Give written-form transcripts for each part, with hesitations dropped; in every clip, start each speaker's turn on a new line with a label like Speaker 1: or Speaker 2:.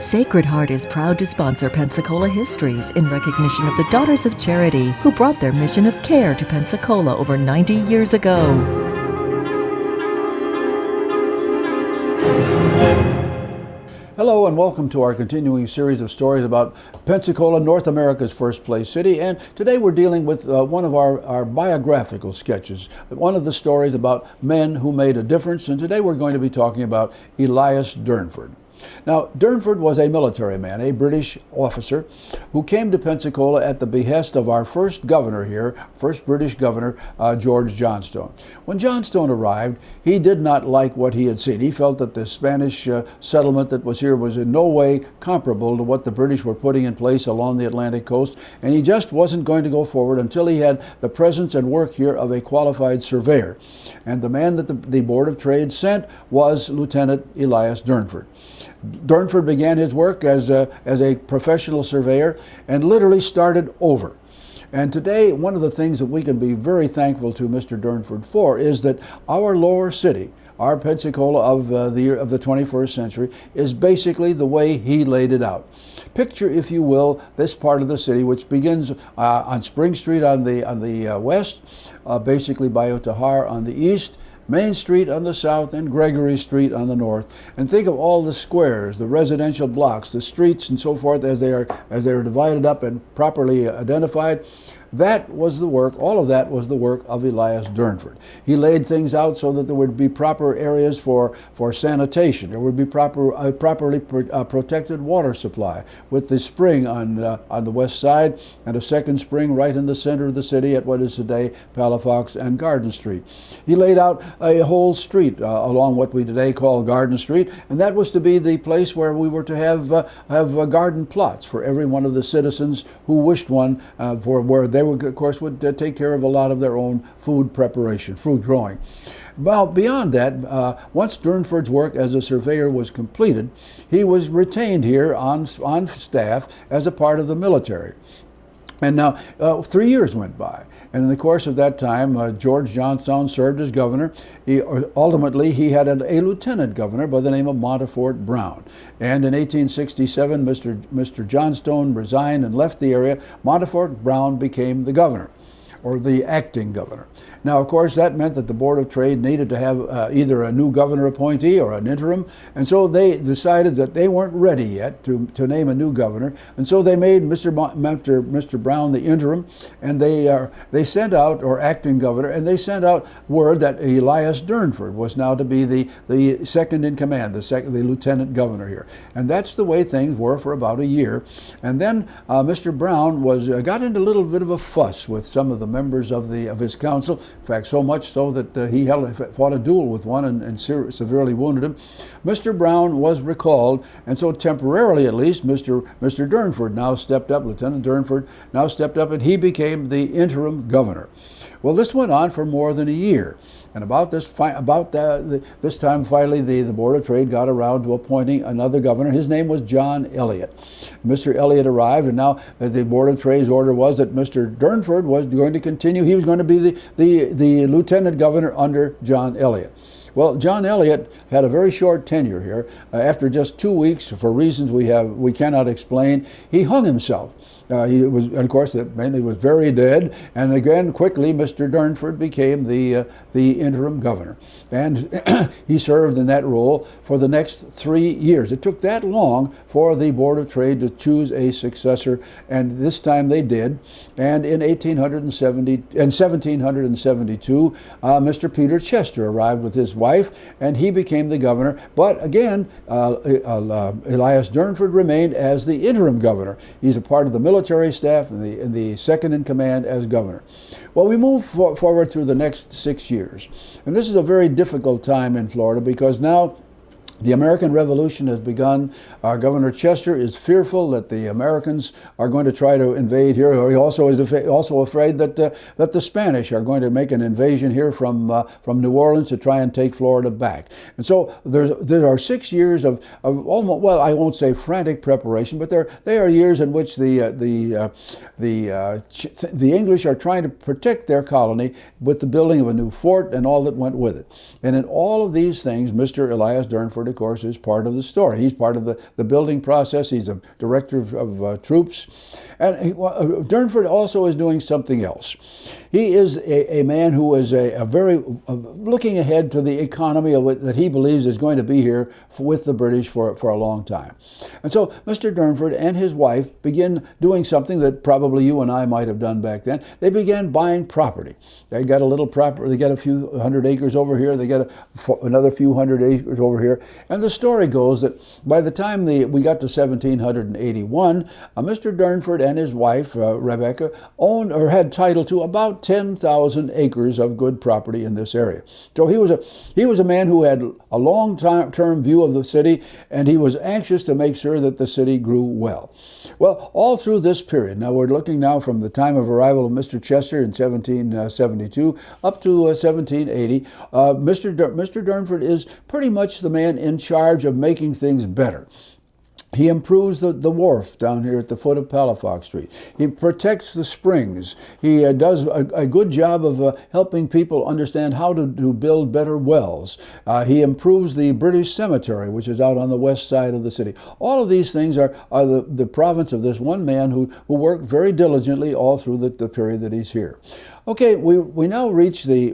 Speaker 1: Sacred Heart is proud to sponsor Pensacola Histories in recognition of the Daughters of Charity who brought their mission of care to Pensacola over 90 years ago.
Speaker 2: Hello and welcome to our continuing series of stories about Pensacola, North America's first place city. And today we're dealing with one of our biographical sketches, one of the stories about men who made a difference. And today we're going to be talking about Elias Durnford. Now, Durnford was a military man, a British officer, who came to Pensacola at the behest of our first governor here, first British governor, George Johnstone. When Johnstone arrived, he did not like what he had seen. He felt that the Spanish settlement that was here was in no way comparable to what the British were putting in place along the Atlantic coast, and he just wasn't going to go forward until he had the presence and work here of a qualified surveyor. And the man that the Board of Trade sent was Lieutenant Elias Durnford. Durnford began his work as a professional surveyor and literally started over. And today, one of the things that we can be very thankful to Mr. Durnford for is that our lower city, our Pensacola of the 21st century, is basically the way he laid it out. Picture, if you will, this part of the city, which begins on Spring Street on the west, basically by Otahar on the east, Main Street on the south, and Gregory Street on the north. And think of all the squares, the residential blocks, the streets, and so forth as they are divided up and properly identified. That was the work, all of that was the work of Elias Durnford. He laid things out so that there would be proper areas for sanitation. There would be properly protected water supply, with the spring on the west side and a second spring right in the center of the city at what is today Palafox and Garden Street. He laid out a whole street along what we today call Garden Street, and that was to be the place where we were to have garden plots for every one of the citizens who wished one, for where they would, of course, take care of a lot of their own food preparation, food growing. Well, beyond that, once Durnford's work as a surveyor was completed, he was retained here on staff as a part of the military. And now 3 years went by, and in the course of that time, George Johnstone served as governor. Ultimately, he had a lieutenant governor by the name of Montefort Brown. And in 1867, Mr. Johnstone resigned and left the area. Montefort Brown became the governor, or the acting governor. Now, of course, that meant that the Board of Trade needed to have either a new governor appointee or an interim, and so they decided that they weren't ready yet to name a new governor, and so they made Mr. Brown the interim, and they sent out, or acting governor, and they sent out word that Elias Durnford was now to be the second in command, the lieutenant governor here. And that's the way things were for about a year. And then Mr. Brown got into a little bit of a fuss with some of the members of his council. In fact, so much so that he fought a duel with one and severely wounded him. Mr. Brown was recalled, and so temporarily at least, Mr. Durnford now stepped up, Lieutenant Durnford now stepped up, and he became the interim governor. Well, this went on for more than a year. And this time, finally, the Board of Trade got around to appointing another governor. His name was John Elias. Mr. Elias arrived, and now the Board of Trade's order was that Mr. Durnford was going to continue. He was going to be the lieutenant governor under John Elias. Well, John Elias had a very short tenure here. After just 2 weeks, for reasons we cannot explain, he hung himself. He was, and of course, mainly was very dead. And again, quickly, Mr. Durnford became the interim governor, and he served in that role for the next 3 years. It took that long for the Board of Trade to choose a successor, and this time they did. And in 1772, Mr. Peter Chester arrived with his wife, and he became the governor. But again, Elias Durnford remained as the interim governor. He's a part of the military staff and the second in command as governor. Well, we move forward through the next 6 years. And this is a very difficult time in Florida because now the American Revolution has begun. Governor Chester is fearful that the Americans are going to try to invade here. He also is also afraid that the Spanish are going to make an invasion here from New Orleans to try and take Florida back. And so there are 6 years of almost, well, I won't say frantic preparation, but they are years in which the English are trying to protect their colony with the building of a new fort and all that went with it. And in all of these things, Mr. Elias Durnford Durnford, of course, is part of the story. He's part of the building process. He's a director of troops. And Durnford also is doing something else. He is a man who is a very looking ahead to the economy of that he believes is going to be here with the British for a long time. And so Mr. Durnford and his wife begin doing something that probably you and I might have done back then. They began buying property. They got a little property. They got a few hundred acres over here. They got another few hundred acres over here. And the story goes that by the time we got to 1781, Mr. Durnford and his wife, Rebecca, owned or had title to about 10,000 acres of good property in this area. So he was a man who had a long-term view of the city, and he was anxious to make sure that the city grew well. Well, all through this period, now we're looking now from the time of arrival of Mr. Chester in 1772 up to 1780, Mr. Durnford is pretty much the man in charge of making things better. He improves the wharf down here at the foot of Palafox Street. He protects the springs. He does a good job of helping people understand how to build better wells. He improves the British Cemetery, which is out on the west side of the city. All of these things are the province of this one man who worked very diligently all through the period that he's here. Okay, we now reach the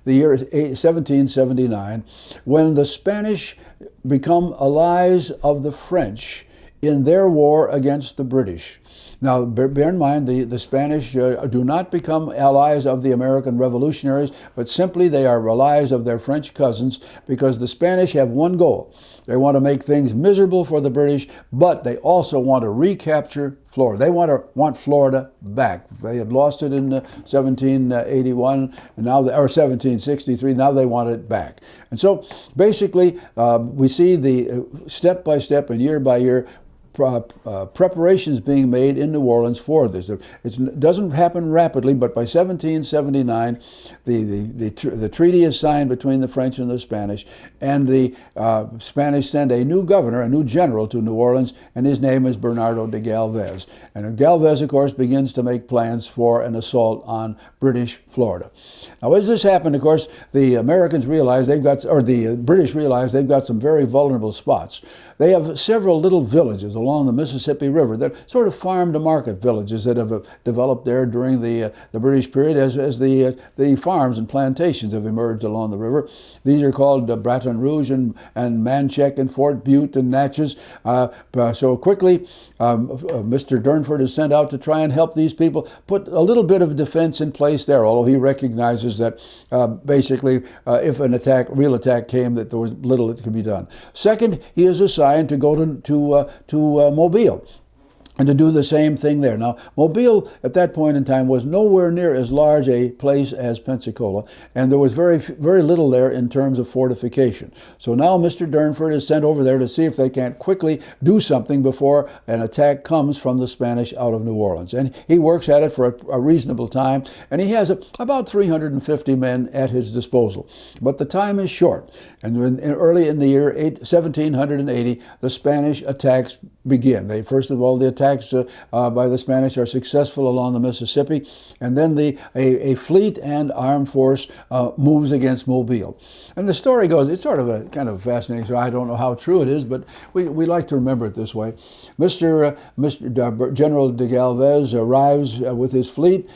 Speaker 2: year 1779, when the Spanish become allies of the French in their war against the British. Now, bear in mind, the Spanish do not become allies of the American revolutionaries, but simply they are allies of their French cousins, because the Spanish have one goal. They want to make things miserable for the British, but they also want to recapture Florida. They want Florida back. They had lost it in 1781, and now or 1763. Now they want it back. And so, basically, we see the step by step and year by year preparations being made in New Orleans for this. It doesn't happen rapidly, but by 1779, the treaty is signed between the French and the Spanish, and the Spanish send a new governor, a new general to New Orleans, and his name is Bernardo de Galvez. And Galvez, of course, begins to make plans for an assault on British Florida. Now, as this happened, of course, the Americans realize the British realize they've got some very vulnerable spots. They have several little villages along the Mississippi River that sort of farm-to-market villages that have developed there during the British period as the farms and plantations have emerged along the river. These are called Baton Rouge and Manchac and Fort Butte and Natchez. So quickly, Mr. Durnford is sent out to try and help these people put a little bit of defense in place there, although he recognizes that basically if an real attack came, that there was little that could be done. Second, he is assigned to go to Mobile and to do the same thing there. Now, Mobile at that point in time was nowhere near as large a place as Pensacola, and there was very, very little there in terms of fortification. So now Mr. Durnford is sent over there to see if they can't quickly do something before an attack comes from the Spanish out of New Orleans. And he works at it for a reasonable time, and he has about 350 men at his disposal. But the time is short, and early in the year 1780, the Spanish attacks begin. First of all, the attacks by the Spanish are successful along the Mississippi, and then a fleet and armed force moves against Mobile. And the story goes, it's sort of a kind of fascinating story. I don't know how true it is, but we like to remember it this way. Mr. General de Galvez arrives with his fleet,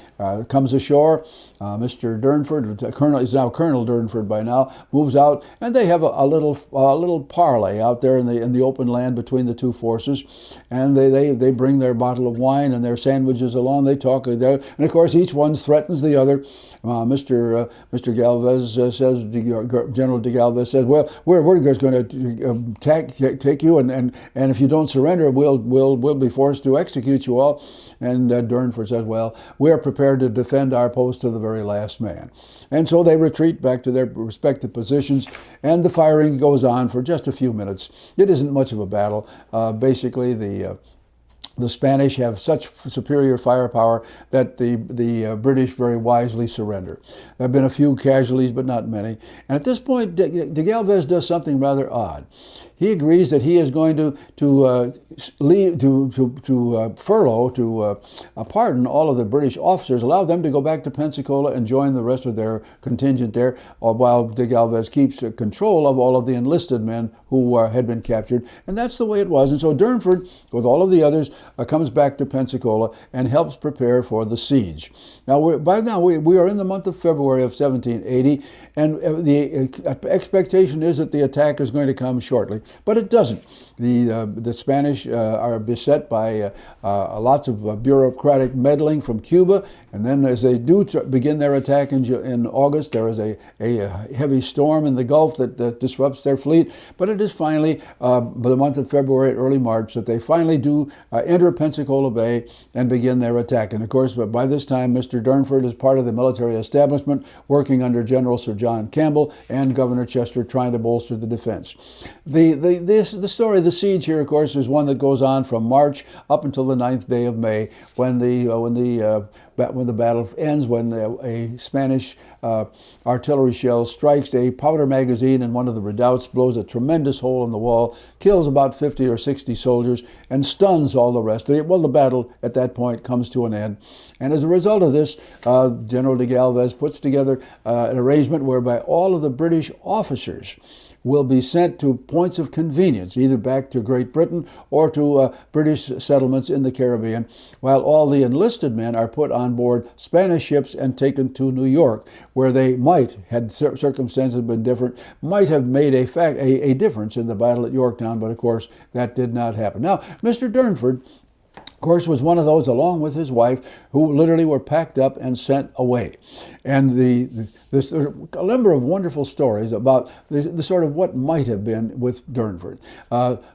Speaker 2: comes ashore. Mr. Durnford, is now Colonel Durnford by now, moves out, and they have a little parley out there in the open land between the two forces, and they bring their bottle of wine and their sandwiches along. They talk there, and of course each one threatens the other. Mr. Galvez says, General de Galvez says, well, we're just going to take you, and if you don't surrender, we'll be forced to execute you all. And Durnford says, well, we're prepared to defend our post to the very last man. And so they retreat back to their respective positions, and the firing goes on for just a few minutes. It isn't much of a battle. Basically, the Spanish have such superior firepower that the British very wisely surrender. There have been a few casualties, but not many. And at this point, de Galvez does something rather odd. he agrees that he is going to furlough, pardon all of the British officers, allow them to go back to Pensacola and join the rest of their contingent there, while de Galvez keeps control of all of the enlisted men who had been captured. And that's the way it was. And so Durnford, with all of the others, comes back to Pensacola and helps prepare for the siege. Now, by now we are in the month of February of 1780, and the expectation is that the attack is going to come shortly, but it doesn't. The Spanish are beset by lots of bureaucratic meddling from Cuba, and then as they do begin their attack in August, there is a heavy storm in the Gulf that disrupts their fleet. But it is finally, by the month of February, early March, that they finally do enter Pensacola Bay and begin their attack. And of course, by this time, Mr. Durnford is part of the military establishment, working under General Sir John Campbell and Governor Chester, trying to bolster the defense. The story of the siege here, of course, is one that goes on from March up until the 9th day of May, when the battle ends, when a Spanish artillery shell strikes a powder magazine in one of the redoubts, blows a tremendous hole in the wall, kills about 50 or 60 soldiers, and stuns all the rest. Well, the battle at that point comes to an end. And as a result of this, General de Galvez puts together an arrangement whereby all of the British officers will be sent to points of convenience, either back to Great Britain or to British settlements in the Caribbean, while all the enlisted men are put on board Spanish ships and taken to New York, where they might, had circumstances been different, might have made a difference in the battle at Yorktown, but of course that did not happen. Now, Mr. Durnford, of course, was one of those, along with his wife, who literally were packed up and sent away. And there's a number of wonderful stories about the sort of what might have been with Durnford.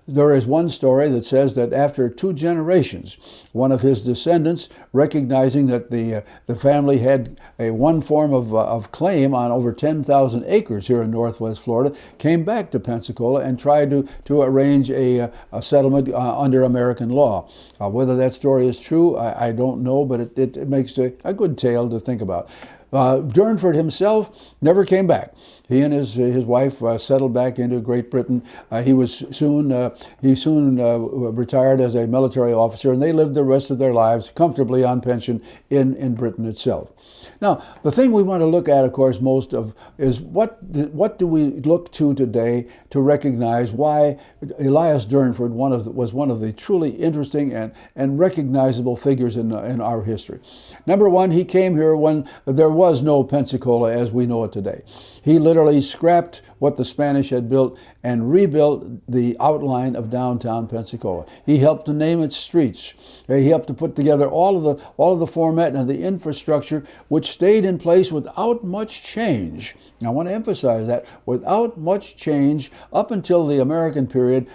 Speaker 2: There is one story that says that after 2 generations, one of his descendants, recognizing that the family had one form of claim on over 10,000 acres here in Northwest Florida, came back to Pensacola and tried to arrange a settlement under American law. Whether that story is true, I don't know, but it makes a good tale to think about. Durnford himself never came back. He and his wife settled back into Great Britain. He soon retired as a military officer, and they lived the rest of their lives comfortably on pension in Britain itself. Now, the thing we want to look at, of course, most of is what do we look to today to recognize why Elias Durnford was one of the truly interesting and recognizable figures in our history. Number one, he came here when there was no Pensacola as we know it today. He literally scrapped what the Spanish had built and rebuilt the outline of downtown Pensacola. He helped to name its streets. He helped to put together all of the format and the infrastructure, which stayed in place without much change. I want to emphasize that, without much change up until the American period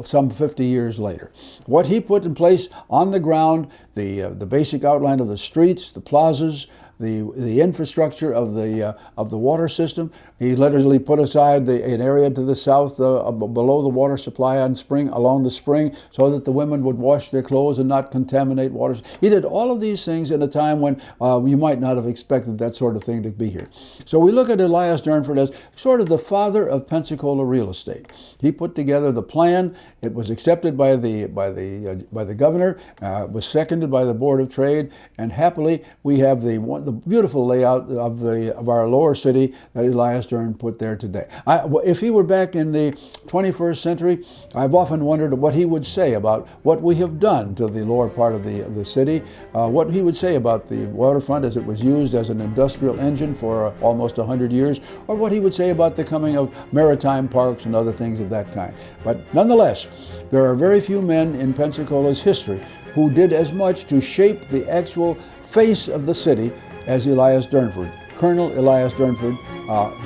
Speaker 2: some 50 years later. What he put in place on the ground, the basic outline of the streets, the plazas, the infrastructure of the water system. He literally put aside an area to the south below the water supply along the spring, so that the women would wash their clothes and not contaminate waters. He did all of these things in a time when you might not have expected that sort of thing to be here. So we look at Elias Durnford as sort of the father of Pensacola real estate. He put together the plan. It was accepted by the governor, was seconded by the Board of Trade, and happily we have the beautiful layout of our lower city that Elias Durnford put there today. If he were back in the 21st century, I've often wondered what he would say about what we have done to the lower part of the city, what he would say about the waterfront as it was used as an industrial engine for almost 100 years, or what he would say about the coming of maritime parks and other things of that kind. But nonetheless, there are very few men in Pensacola's history who did as much to shape the actual face of the city as Elias Durnford. Colonel Elias Durnford,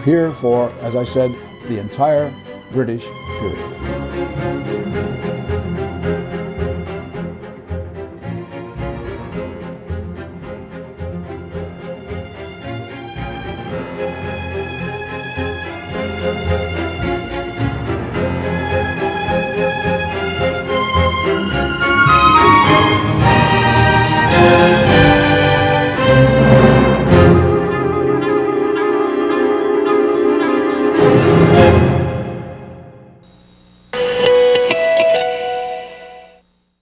Speaker 2: here for, as I said, the entire British period.